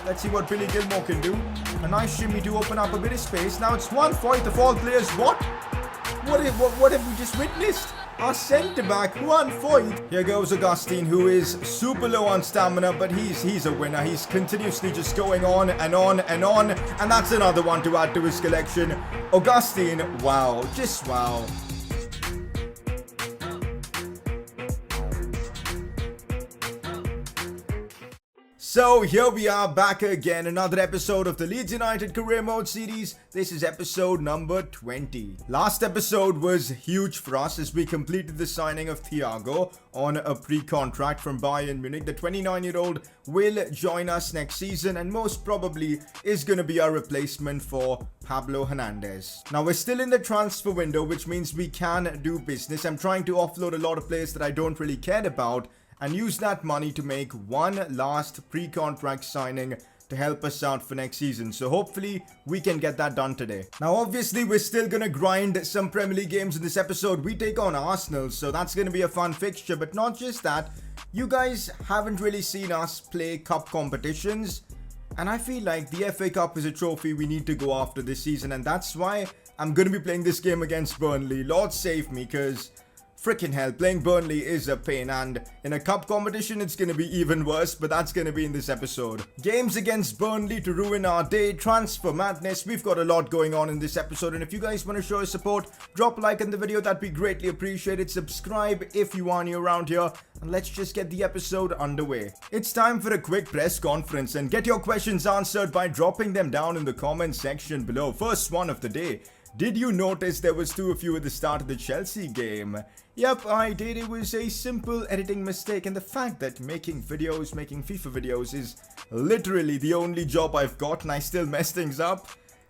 Let's see what Billy Gilmore can do. A nice shimmy to open up a bit of space. Now it's 1 Foyth of all players. What have we just witnessed? Our centre-back, Juan Foyth. Here goes Augustine, who is super low on stamina, but he's a winner. He's continuously just going on and on and on. And that's another one to add to his collection. Augustine, wow. Just wow. So here we are back again, another episode of the Leeds United Career Mode series. This is episode number 20. Last episode was huge for us as we completed the signing of Thiago on a pre-contract from Bayern Munich. The 29-year-old will join us next season and most probably is going to be our replacement for Pablo Hernandez. Now we're still in the transfer window, which means we can do business. I'm trying to offload a lot of players that I don't really care about and use that money to make one last pre-contract signing to help us out for next season. So hopefully we can get that done today. Now obviously we're still going to grind some Premier League games in this episode. We take on Arsenal, so that's going to be a fun fixture. But not just that, you guys haven't really seen us play cup competitions. And I feel like the FA Cup is a trophy we need to go after this season. And that's why I'm going to be playing this game against Burnley. Lord save me, because freaking hell, playing Burnley is a pain, and in a cup competition it's gonna be even worse, but that's gonna be in this episode. Games against Burnley to ruin our day, transfer madness, we've got a lot going on in this episode, and if you guys want to show us support, drop a like on the video, that'd be greatly appreciated. Subscribe if you are new around here, and let's just get the episode underway. It's time for a quick press conference, and get your questions answered by dropping them down in the comment section below. First one of the day. Did you notice there was 2 of you at the start of the Chelsea game? Yep, I did. It was a simple editing mistake, and the fact that making FIFA videos is literally the only job I've got and I still mess things up.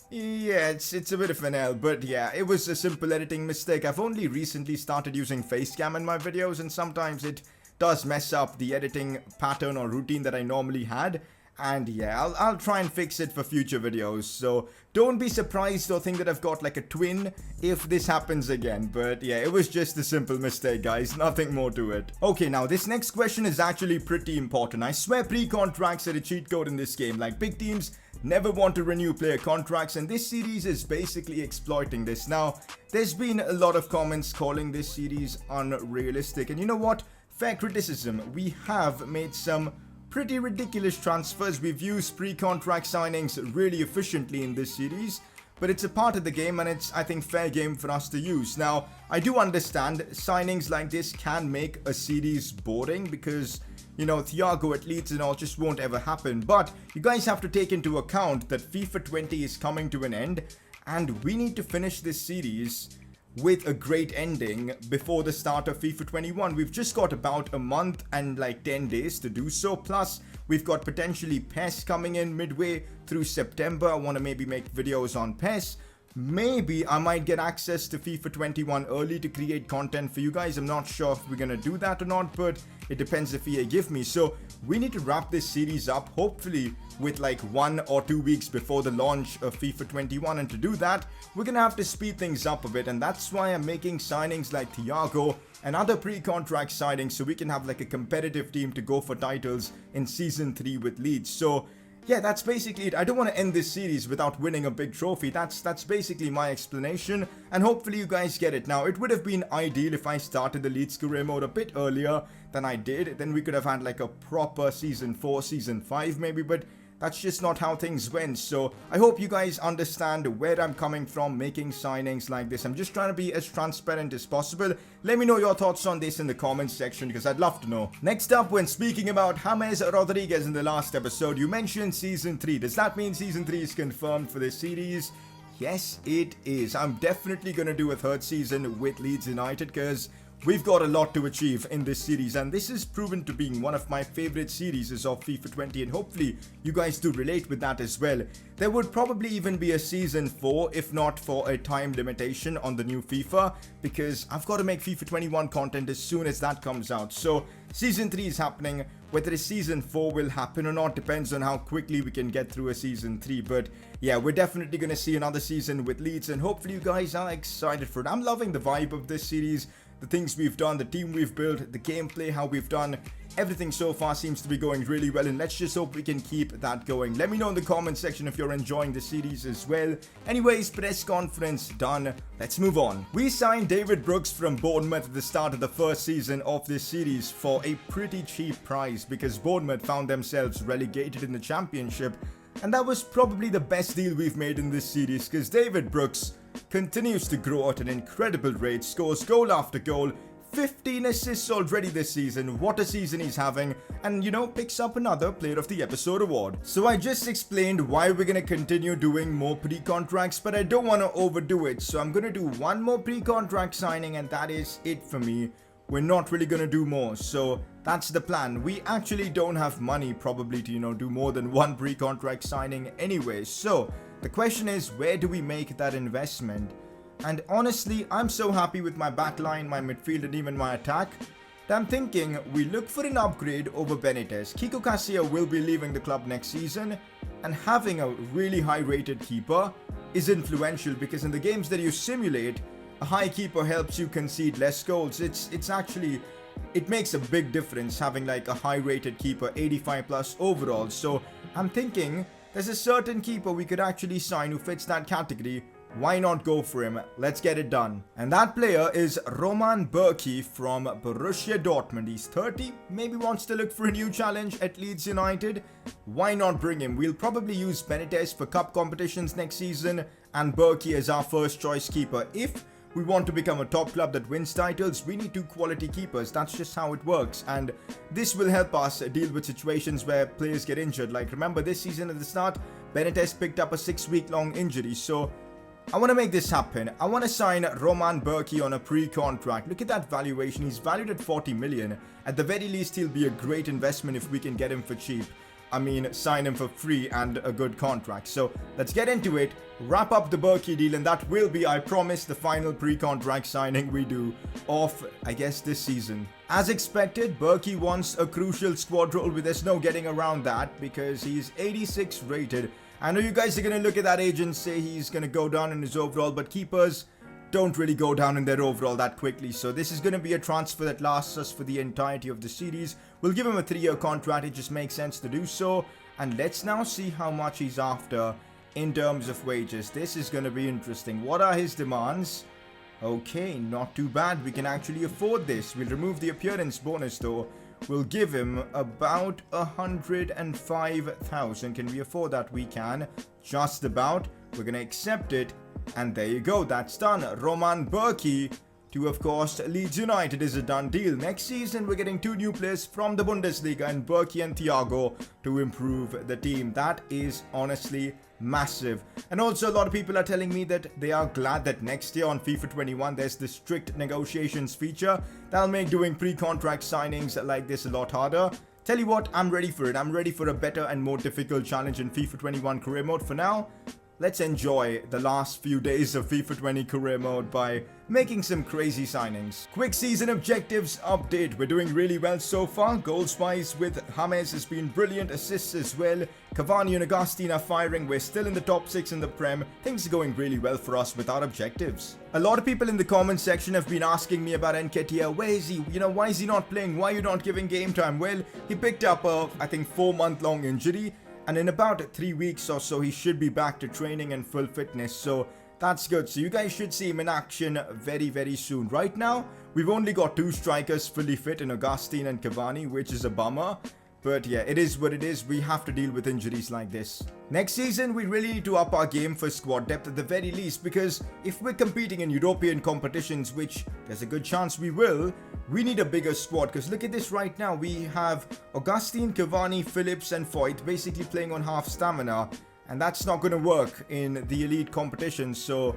Yeah, it's a bit of an L, but yeah, it was a simple editing mistake. I've only recently started using Facecam in my videos, and sometimes it does mess up the editing pattern or routine that I normally had. And yeah, I'll try and fix it for future videos, so don't be surprised or think that I've got like a twin if this happens again. But yeah, it was just a simple mistake, guys, nothing more to it. Okay, now this next question is actually pretty important. I swear pre-contracts are a cheat code in this game. Like, big teams never want to renew player contracts, and this series is basically exploiting this. Now, there's been a lot of comments calling this series unrealistic, and you know what? Fair criticism. We have made some pretty ridiculous transfers. We've used pre-contract signings really efficiently in this series, but it's a part of the game and it's, I think, fair game for us to use. Now, I do understand signings like this can make a series boring because, you know, Thiago at Leeds and all just won't ever happen, but you guys have to take into account that FIFA 20 is coming to an end and we need to finish this series with a great ending before the start of FIFA 21. We've just got about a month and like 10 days to do so. Plus, we've got potentially PES coming in midway through September. I want to maybe make videos on PES. Maybe I might get access to FIFA 21 early to create content for you guys. I'm not sure if we're going to do that or not, but it depends if EA give me. So we need to wrap this series up, hopefully with like 1 or 2 weeks before the launch of FIFA 21. And to do that, we're going to have to speed things up a bit. And that's why I'm making signings like Thiago and other pre-contract signings so we can have like a competitive team to go for titles in Season 3 with Leeds. So yeah, that's basically it. I don't want to end this series without winning a big trophy. That's basically my explanation, and hopefully you guys get it. Now, it would have been ideal if I started the Leeds career mode a bit earlier than I did. Then we could have had like a proper Season 4, Season 5 maybe, but that's just not how things went. So I hope you guys understand where I'm coming from making signings like this. I'm just trying to be as transparent as possible. Let me know your thoughts on this in the comments section because I'd love to know. Next up, when speaking about James Rodriguez in the last episode, you mentioned Season 3. Does that mean Season 3 is confirmed for this series? Yes, it is. I'm definitely going to do a 3rd season with Leeds United because we've got a lot to achieve in this series, and this is proven to be one of my favorite series of FIFA 20, and hopefully you guys do relate with that as well. There would probably even be a Season 4 if not for a time limitation on the new FIFA, because I've got to make FIFA 21 content as soon as that comes out. So Season 3 is happening. Whether a Season 4 will happen or not depends on how quickly we can get through a Season 3. But yeah, we're definitely going to see another season with Leeds, and hopefully you guys are excited for it. I'm loving the vibe of this series. the things we've done, the team we've built, the gameplay, how we've done. Everything so far seems to be going really well, and let's just hope we can keep that going. Let me know in the comment section if you're enjoying the series as well. Anyways, press conference done. Let's move on. We signed David Brooks from Bournemouth at the start of the first season of this series for a pretty cheap price because Bournemouth found themselves relegated in the Championship, and that was probably the best deal we've made in this series because David Brooks continues to grow at an incredible rate, scores goal after goal, 15 assists already this season. What a season he's having, and picks up another Player of the Episode award. So I just explained why we're gonna continue doing more pre-contracts, but I don't want to overdo it, so I'm gonna do one more pre-contract signing, and that is it for me. We're not really gonna do more, so that's the plan. We actually don't have money probably to do more than one pre-contract signing anyway, so the question is, where do we make that investment? And honestly, I'm so happy with my backline, my midfield, and even my attack that I'm thinking we look for an upgrade over Benitez. Kiko Casilla will be leaving the club next season, and having a really high rated keeper is influential because in the games that you simulate, a high keeper helps you concede less goals. It makes a big difference having like a high rated keeper, 85 plus overall. So I'm thinking there's a certain keeper we could actually sign who fits that category. Why not go for him? Let's get it done. And that player is Roman Bürki from Borussia Dortmund. He's 30, maybe wants to look for a new challenge at Leeds United. Why not bring him? We'll probably use Benitez for cup competitions next season and Bürki as our first choice keeper. If we want to become a top club that wins titles, we need two quality keepers. That's just how it works, and this will help us deal with situations where players get injured. Like remember this season at the start, Benitez picked up a 6-week-long injury, so I want to make this happen. I want to sign Roman Bürki on a pre-contract. Look at that valuation. He's valued at 40 million. At the very least, he'll be a great investment if we can get him for cheap. I mean, sign him for free and a good contract. So let's get into it, wrap up the Bürki deal, and that will be, I promise, the final pre-contract signing we do of, I guess, this season. As expected, Bürki wants a crucial squad role, but there's no getting around that because he's 86 rated. I know you guys are going to look at that age and say he's going to go down in his overall, but keepers don't really go down in their overall that quickly. So this is going to be a transfer that lasts us for the entirety of the series. We'll give him a 3-year contract. It just makes sense to do so. And let's now see how much he's after in terms of wages. This is going to be interesting. What are his demands? Okay, not too bad. We can actually afford this. We'll remove the appearance bonus though. We'll give him about 105,000. Can we afford that? We can. Just about. We're going to accept it. And there you go. That's done. Roman Bürki to, of course, Leeds United is a done deal. Next season, we're getting 2 new players from the Bundesliga and Bürki and Thiago to improve the team. That is honestly massive. And also, a lot of people are telling me that they are glad that next year on FIFA 21 there's the strict negotiations feature. That'll make doing pre-contract signings like this a lot harder. Tell you what, I'm ready for it. I'm ready for a better and more difficult challenge in FIFA 21 career mode. For now, let's enjoy the last few days of FIFA 20 career mode by making some crazy signings. Quick season objectives update. We're doing really well so far. Goals wise with James has been brilliant. Assists as well. Cavani and Augustine are firing. We're still in the top 6 in the Prem. Things are going really well for us with our objectives. A lot of people in the comment section have been asking me about Nketiah. Where is he? Why is he not playing? Why are you not giving game time? Well, he picked up a, I think, 4-month-long injury. And in about 3 weeks or so, he should be back to training and full fitness. So that's good. So you guys should see him in action very, very soon. Right now, we've only got 2 strikers fully fit in Augustine and Cavani, which is a bummer. But yeah, it is what it is. We have to deal with injuries like this. Next season, we really need to up our game for squad depth at the very least, because if we're competing in European competitions, which there's a good chance we will, we need a bigger squad. Because look at this right now. We have Augustine, Cavani, Phillips and Foyt basically playing on half stamina. And that's not going to work in the elite competitions. So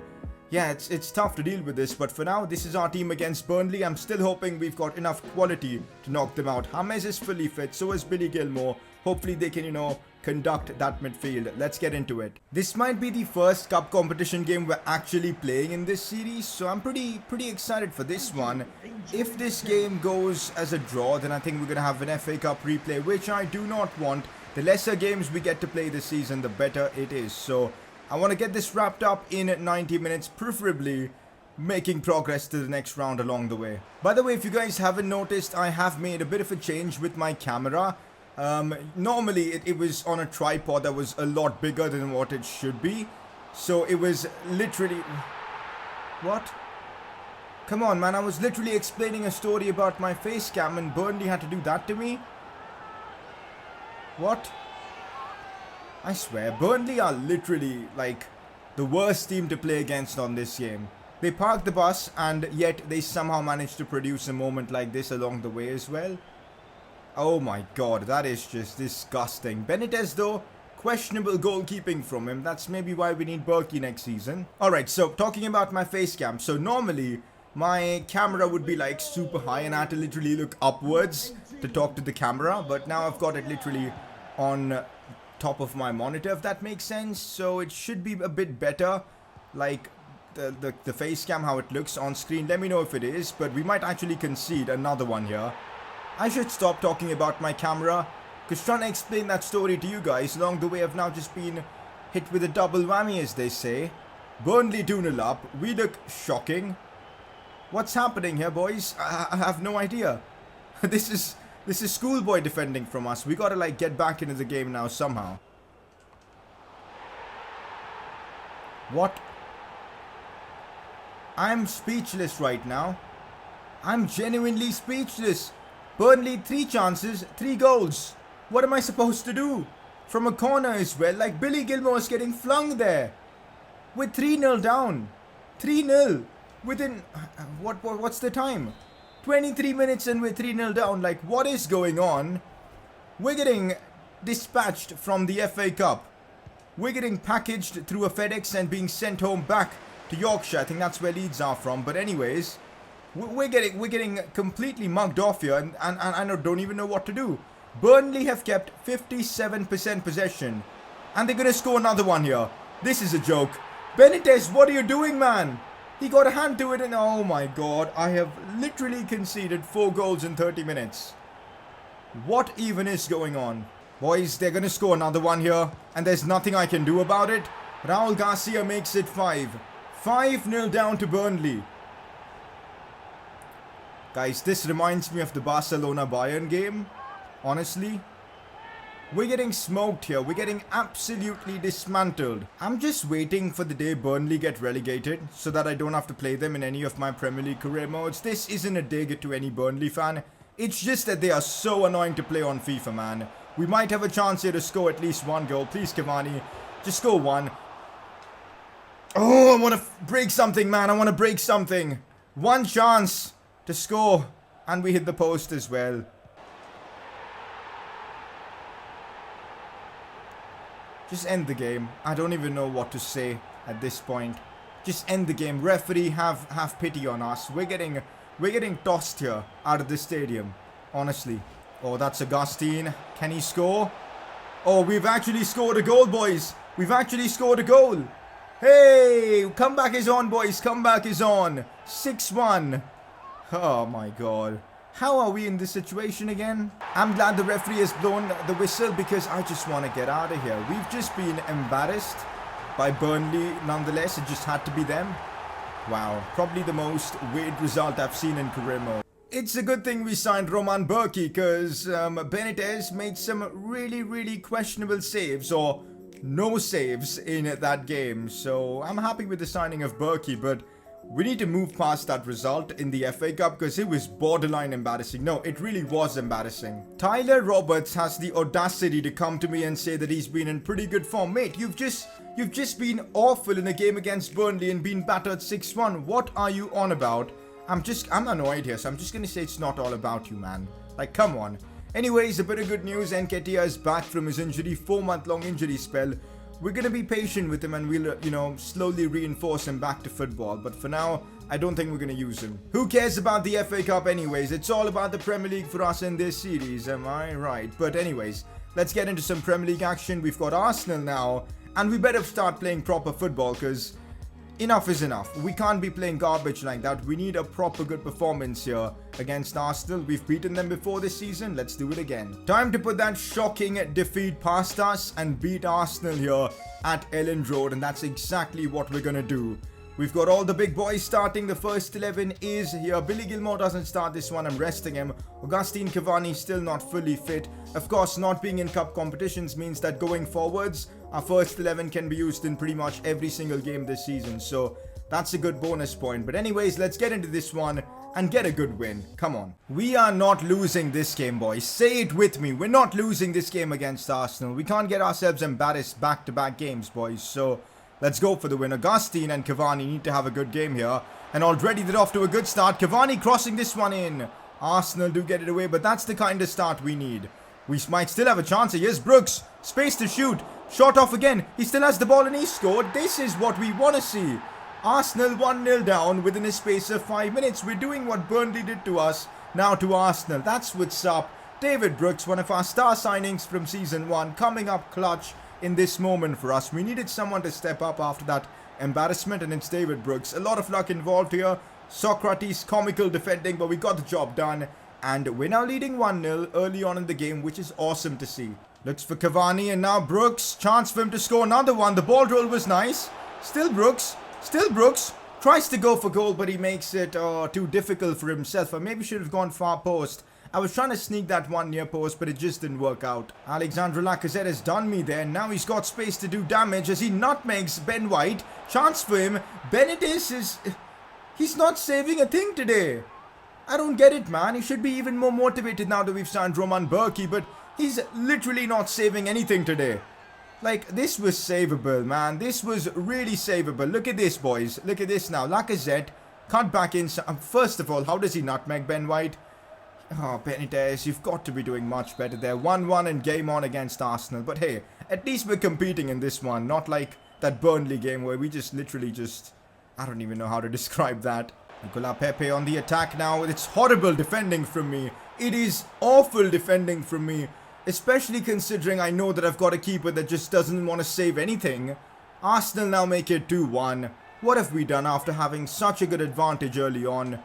yeah, it's tough to deal with this, but for now, this is our team against Burnley. I'm still hoping we've got enough quality to knock them out. James is fully fit, so is Billy Gilmore. Hopefully they can, conduct that midfield. Let's get into it. This might be the first cup competition game we're actually playing in this series, so I'm pretty excited for this one. If this game goes as a draw, then I think we're going to have an FA Cup replay, which I do not want. The lesser games we get to play this season, the better it is. So I want to get this wrapped up in 90 minutes, preferably making progress to the next round along the way. By the way, if you guys haven't noticed, I have made a bit of a change with my camera. Normally it was on a tripod that was a lot bigger than what it should be. So it was literally... What? Come on, man, I was literally explaining a story about my face cam and Burnley had to do that to me? What? I swear, Burnley are literally, like, the worst team to play against on this game. They parked the bus and yet they somehow managed to produce a moment like this along the way as well. Oh my god, that is just disgusting. Benitez though, questionable goalkeeping from him. That's maybe why we need Berkey next season. Alright, so talking about my face cam. So normally, my camera would be like super high and I had to literally look upwards to talk to the camera. But now I've got it literally on top of my monitor, if that makes sense. So it should be a bit better. Like the face cam, how it looks on screen. Let me know if it is. But we might actually concede another one here. I should stop talking about my camera, because trying to explain that story to you guys along the way I've now just been hit with a double whammy, as they say. Burnley 2-0 up. We look shocking. What's happening here, boys? I have no idea. This is schoolboy defending from us. We gotta like get back into the game now somehow. What? I'm speechless right now. I'm genuinely speechless. Burnley, 3 chances, 3 goals. What am I supposed to do? From a corner as well, like Billy Gilmore's getting flung there. We're 3-0 down. 3-0. Within, what's the time? 23 minutes and we're 3-0 down. Like, what is going on? We're getting dispatched from the FA Cup. We're getting packaged through a FedEx and being sent home back to Yorkshire. I think that's where Leeds are from. But anyways... We're getting completely mugged off here and I don't even know what to do. Burnley have kept 57% possession. And they're going to score another one here. This is a joke. Benitez, what are you doing, man? He got a hand to it and oh my god. I have literally conceded 4 goals in 30 minutes. What even is going on? Boys, they're going to score another one here. And there's nothing I can do about it. Raul Garcia makes it 5. 5-0 down to Burnley. Guys, this reminds me of the Barcelona-Bayern game. Honestly. We're getting smoked here. We're getting absolutely dismantled. I'm just waiting for the day Burnley get relegated so that I don't have to play them in any of my Premier League career modes. This isn't a dig to any Burnley fan. It's just that they are so annoying to play on FIFA, man. We might have a chance here to score at least 1 goal. Please, Cavani. Just score 1. Oh, I want to break something, man. I want to break something. 1 chance to score, and we hit the post as well. Just end the game. I don't even know what to say at this point. Just end the game. Referee, have pity on us. We're getting tossed here out of the stadium. Honestly. Oh, that's Augustine. Can he score? Oh, we've actually scored a goal, boys. We've actually scored a goal. Hey, comeback is on, boys. Comeback is on. 6-1. Oh my god. How are we in this situation again? I'm glad the referee has blown the whistle because I just want to get out of here. We've just been embarrassed by Burnley nonetheless. It just had to be them. Wow. Probably the most weird result I've seen in career mode. It's a good thing we signed Roman Berkey because Benitez made some really questionable saves or no saves in that game. So I'm happy with the signing of Berkey, but we need to move past that result in the FA Cup because it was borderline embarrassing. No, it really was embarrassing. Tyler Roberts has the audacity to come to me and say that he's been in pretty good form. Mate, you've just been awful in a game against Burnley and been battered 6-1. What are you on about? I'm annoyed here, so I'm just going to say it's not all about you, man. Like, come on. Anyways, a bit of good news. Nketiah is back from his injury, 4-month-long injury spell. We're going to be patient with him and we'll, slowly reinforce him back to football. But for now, I don't think we're going to use him. Who cares about the FA Cup anyways? It's all about the Premier League for us in this series, am I right? But anyways, let's get into some Premier League action. We've got Arsenal now. And we better start playing proper football because enough is enough. We can't be playing garbage like that. We need a proper good performance here against Arsenal. We've beaten them before this season. Let's do it again. Time to put that shocking defeat past us and beat Arsenal here at Elland Road. And that's exactly what we're going to do. We've got all the big boys starting. The first 11 is here. Billy Gilmore doesn't start this one. I'm resting him. Augustine Cavani still not fully fit. Of course, not being in cup competitions means that going forwards, our first 11 can be used in pretty much every single game this season. So that's a good bonus point. But anyways, let's get into this one and get a good win. Come on. We are not losing this game, boys. Say it with me. We're not losing this game against Arsenal. We can't get ourselves embarrassed back-to-back games, boys. So let's go for the win. Augustine and Cavani need to have a good game here. And already they're off to a good start. Cavani crossing this one in. Arsenal do get it away, but that's the kind of start we need. We might still have a chance here. Here's Brooks. Space to shoot. Shot off again. He still has the ball and he scored. This is what we want to see. Arsenal 1-0 down within a space of 5 minutes. We're doing what Burnley did to us now to Arsenal. That's what's up. David Brooks, one of our star signings from Season 1, coming up clutch in this moment for us. We needed someone to step up after that embarrassment, and it's David Brooks. A lot of luck involved here. Socrates, comical defending, but we got the job done. And we're now leading 1-0 early on in the game, which is awesome to see. Looks for Cavani, and now Brooks. Chance for him to score another one. The ball roll was nice. Still Brooks. Tries to go for goal, but he makes it too difficult for himself. Or maybe should have gone far post. I was trying to sneak that one near post, but it just didn't work out. Alexandre Lacazette has done me there. Now he's got space to do damage as he nutmegs Ben White. Chance for him. Benitez is... He's not saving a thing today. I don't get it, man. He should be even more motivated now that we've signed Roman Burki, but he's literally not saving anything today. Like, this was savable, man. This was really savable. Look at this, boys. Look at this now. Lacazette cut back in. First of all, how does he nutmeg Ben White? Oh, Benitez, you've got to be doing much better there. 1-1 and game on against Arsenal. But hey, at least we're competing in this one. Not like that Burnley game where we just literally just... I don't even know how to describe that. Nicola Pepe on the attack now. It's horrible defending from me. It is awful defending from me. Especially considering I know that I've got a keeper that just doesn't want to save anything. Arsenal now make it 2-1. What have we done after having such a good advantage early on?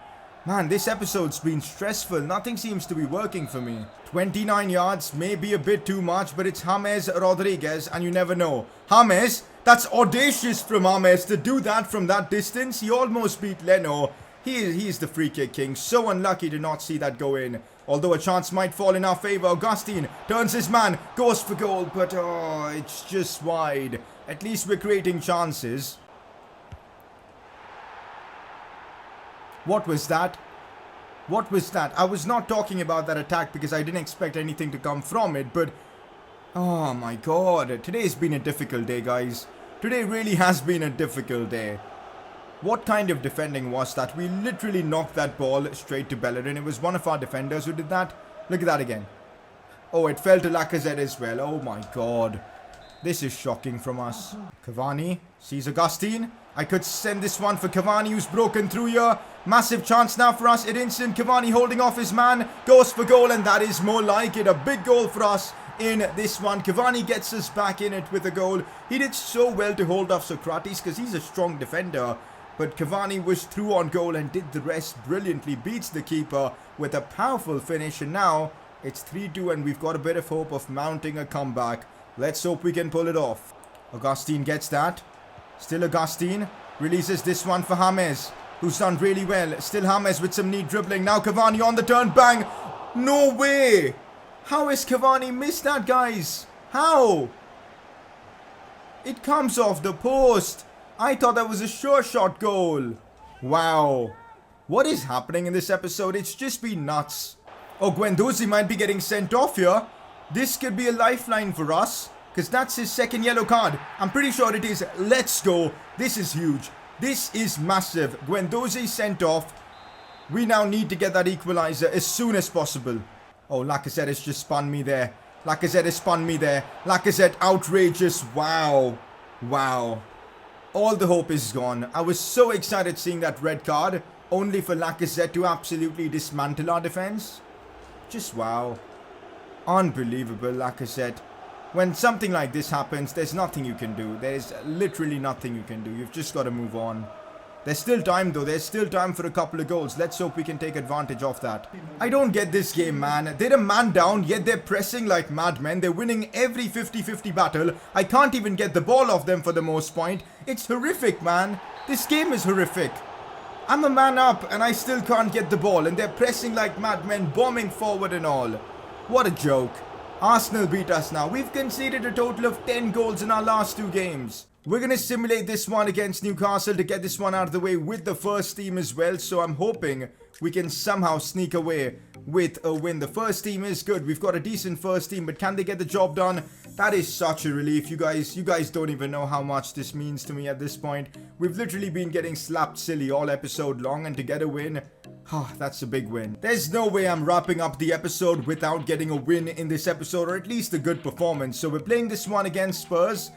Man, this episode's been stressful. Nothing seems to be working for me. 29 yards may be a bit too much, but it's James Rodriguez and you never know. James, that's audacious from James to do that from that distance. He almost beat Leno. He's the free kick king. So unlucky to not see that go in. Although a chance might fall in our favour. Augustine turns his man, goes for goal, but oh, it's just wide. At least we're creating chances. What was that? What was that? I was not talking about that attack because I didn't expect anything to come from it, but... Oh my god. Today's been a difficult day, guys. Today really has been a difficult day. What kind of defending was that? We literally knocked that ball straight to Bellerin. It was one of our defenders who did that. Look at that again. Oh, it fell to Lacazette as well. Oh my god. This is shocking from us. Cavani sees Augustine. I could send this one for Cavani, who's broken through here. Massive chance now for us. Edinson Cavani holding off his man. Goes for goal, and that is more like it. A big goal for us in this one. Cavani gets us back in it with a goal. He did so well to hold off Socrates because he's a strong defender. But Cavani was through on goal and did the rest brilliantly. Beats the keeper with a powerful finish. And now it's 3-2 and we've got a bit of hope of mounting a comeback. Let's hope we can pull it off. Augustine gets that. Still Augustine. Releases this one for James, who's done really well. Still James with some neat dribbling. Now Cavani on the turn. Bang! No way! How has Cavani missed that, guys? How? It comes off the post. I thought that was a sure shot goal. Wow. What is happening in this episode? It's just been nuts. Oh, Guendouzi might be getting sent off here. This could be a lifeline for us, because that's his second yellow card. I'm pretty sure it is. Let's go. This is huge. This is massive. Guendouzi sent off. We now need to get that equalizer as soon as possible. Oh, Lacazette has just spun me there. Lacazette has spun me there. Lacazette, outrageous. Wow. Wow. All the hope is gone. I was so excited seeing that red card, only for Lacazette to absolutely dismantle our defense. Just wow. Unbelievable, Lacazette. When something like this happens, there's nothing you can do. There's literally nothing you can do. You've just got to move on. There's still time though. There's still time for a couple of goals. Let's hope we can take advantage of that. I don't get this game, man. They're a man down, yet they're pressing like madmen. They're winning every 50-50 battle. I can't even get the ball off them for the most part. It's horrific, man. This game is horrific. I'm a man up and I still can't get the ball. And they're pressing like madmen, bombing forward and all. What a joke. Arsenal beat us now. We've conceded a total of 10 goals in our last 2 games. We're going to simulate this one against Newcastle to get this one out of the way with the first team as well. So I'm hoping we can somehow sneak away with a win. The first team is good. We've got a decent first team, but can they get the job done? That is such a relief. You guys don't even know how much this means to me at this point. We've literally been getting slapped silly all episode long, and to get a win, that's a big win. There's no way I'm wrapping up the episode without getting a win in this episode, or at least a good performance. So we're playing this one against Spurs,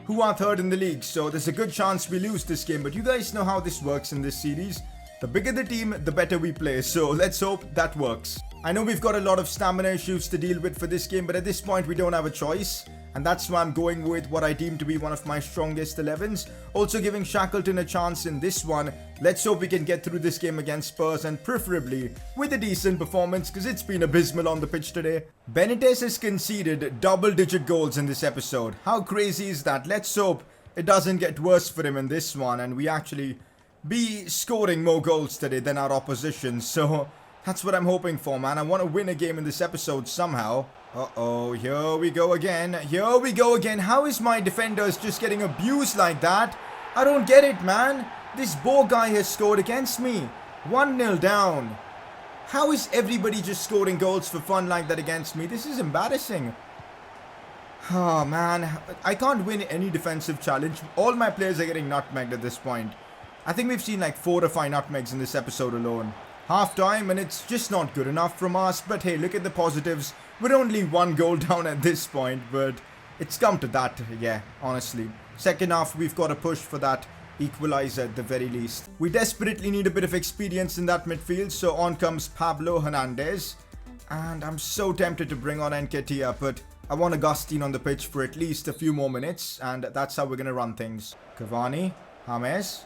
who are 3rd in the league, so there's a good chance we lose this game. But you guys know how this works in this series. The bigger the team, the better we play, so let's hope that works. I know we've got a lot of stamina issues to deal with for this game, but at this point we don't have a choice. And that's why I'm going with what I deem to be one of my strongest 11s. Also giving Shackleton a chance in this one. Let's hope we can get through this game against Spurs, and preferably with a decent performance, because it's been abysmal on the pitch today. Benitez has conceded double-digit goals in this episode. How crazy is that? Let's hope it doesn't get worse for him in this one, and we actually be scoring more goals today than our opposition. So that's what I'm hoping for, man. I want to win a game in this episode somehow. Uh-oh, here we go again. Here we go again. How is my defenders just getting abused like that? I don't get it, man. This Bo guy has scored against me. 1-0 down. How is everybody just scoring goals for fun like that against me? This is embarrassing. Oh, man. I can't win any defensive challenge. All my players are getting nutmegged at this point. I think we've seen like 4 or 5 nutmegs in this episode alone. Half time, and it's just not good enough from us. But hey, look at the positives. We're only 1 goal down at this point, but it's come to that, yeah, honestly. Second half, we've got to push for that equalizer at the very least. We desperately need a bit of experience in that midfield, so on comes Pablo Hernandez. And I'm so tempted to bring on Nketiah, but I want Augustine on the pitch for at least a few more minutes, and that's how we're going to run things. Cavani, James,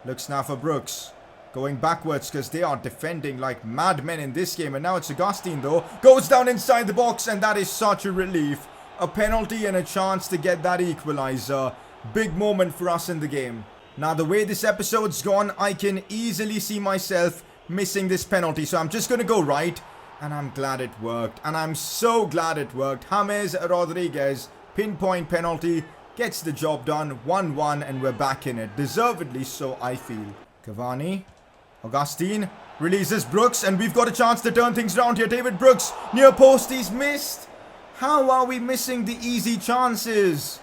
looks now for Brooks. Going backwards because they are defending like madmen in this game. And now it's Augustine though. Goes down inside the box, and that is such a relief. A penalty and a chance to get that equalizer. Big moment for us in the game. Now the way this episode's gone, I can easily see myself missing this penalty. So I'm just going to go right. And I'm glad it worked. And I'm so glad it worked. James Rodriguez, pinpoint penalty. Gets the job done. 1-1 and we're back in it. Deservedly so, I feel. Cavani. Augustine releases Brooks, and we've got a chance to turn things around here. David Brooks, near post, he's missed. How are we missing the easy chances?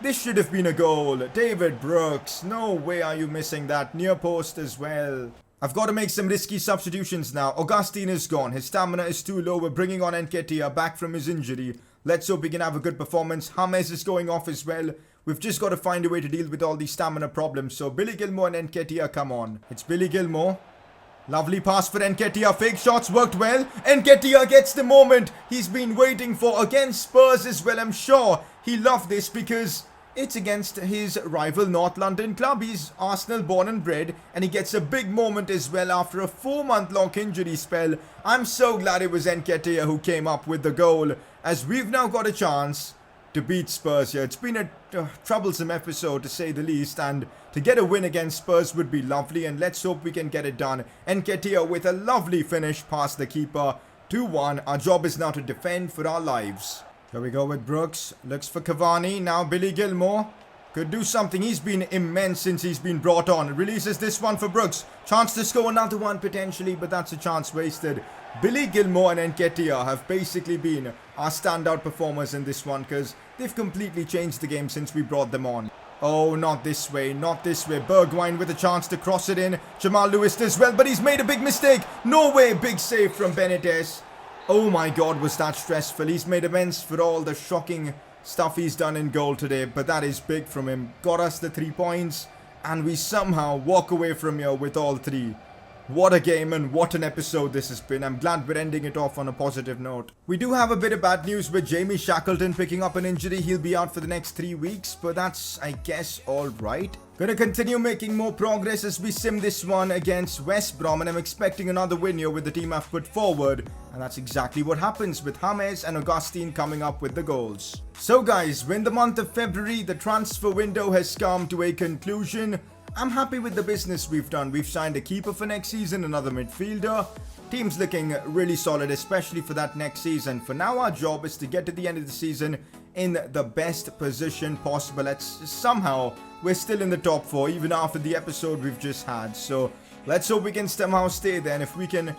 This should have been a goal. David Brooks, no way are you missing that. Near post as well. I've got to make some risky substitutions now. Augustine is gone. His stamina is too low. We're bringing on Nketiah back from his injury. Let's hope we can have a good performance. James is going off as well. We've just got to find a way to deal with all these stamina problems. So Billy Gilmour and Nketiah come on. It's Billy Gilmour. Lovely pass for Nketiah. Fake shots worked well. Nketiah gets the moment he's been waiting for against Spurs as well. I'm sure he loved this because it's against his rival North London club. He's Arsenal born and bred, and he gets a big moment as well after a 4-month-long injury spell. I'm so glad it was Nketiah who came up with the goal, as we've now got a chance to beat Spurs here. It's been a troublesome episode to say the least, and to get a win against Spurs would be lovely, and let's hope we can get it done. Nketiah with a lovely finish past the keeper. 2-1. Our job is now to defend for our lives. Here we go with Brooks. Looks for Cavani. Now Billy Gilmour could do something. He's been immense since he's been brought on. Releases this one for Brooks. Chance to score another one potentially, but that's a chance wasted. Billy Gilmour and Nketiah have basically been our standout performers in this one because they've completely changed the game since we brought them on. Oh, not this way, not this way. Bergwijn with a chance to cross it in. Jamal Lewis does well, but he's made a big mistake. No way, big save from Benitez. Oh my god, was that stressful. He's made amends for all the shocking stuff he's done in goal today, but that is big from him. Got us the 3 points, and we somehow walk away from here with all 3. What a game and what an episode this has been. I'm glad we're ending it off on a positive note. We do have a bit of bad news with Jamie Shackleton picking up an injury. He'll be out for the next 3 weeks, but that's, I guess, alright. Gonna continue making more progress as we sim this one against West Brom, and I'm expecting another win here with the team I've put forward. And that's exactly what happens with James and Augustine coming up with the goals. So guys, in the month of February, the transfer window has come to a conclusion. I'm happy with the business we've done. We've signed a keeper for next season, another midfielder. Team's looking really solid, especially for that next season. For now, our job is to get to the end of the season in the best position possible. Somehow, we're still in the top 4, even after the episode we've just had. So, let's hope we can somehow stay there. And if we can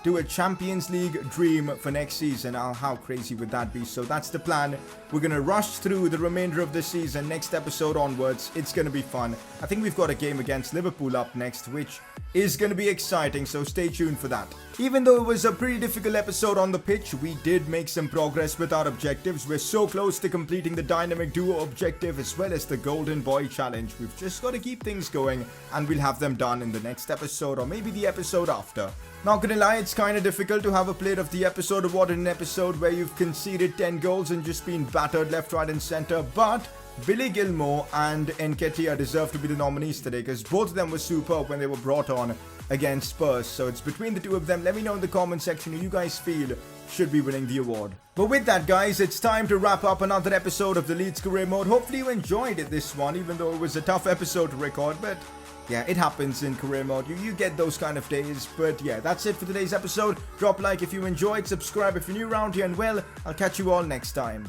do a Champions League dream for next season, how crazy would that be? So that's the plan. We're going to rush through the remainder of the season. Next episode onwards, it's going to be fun. I think we've got a game against Liverpool up next, which is going to be exciting, so stay tuned for that. Even though it was a pretty difficult episode on the pitch, we did make some progress with our objectives. We're so close to completing the Dynamic Duo objective as well as the Golden Boy Challenge. We've just got to keep things going, and we'll have them done in the next episode or maybe the episode after. Not gonna lie, it's kinda difficult to have a Player of the Episode award in an episode where you've conceded 10 goals and just been battered left, right and center, but Billy Gilmore and Nketiah deserve to be the nominees today because both of them were superb when they were brought on against Spurs. So it's between the two of them. Let me know in the comment section who you guys feel should be winning the award. But with that, guys, it's time to wrap up another episode of the Leeds Career Mode. Hopefully you enjoyed this one, even though it was a tough episode to record, but yeah, it happens in career mode. You get those kind of days. But yeah, that's it for today's episode. Drop a like if you enjoyed, subscribe if you're new around here, and well, I'll catch you all next time.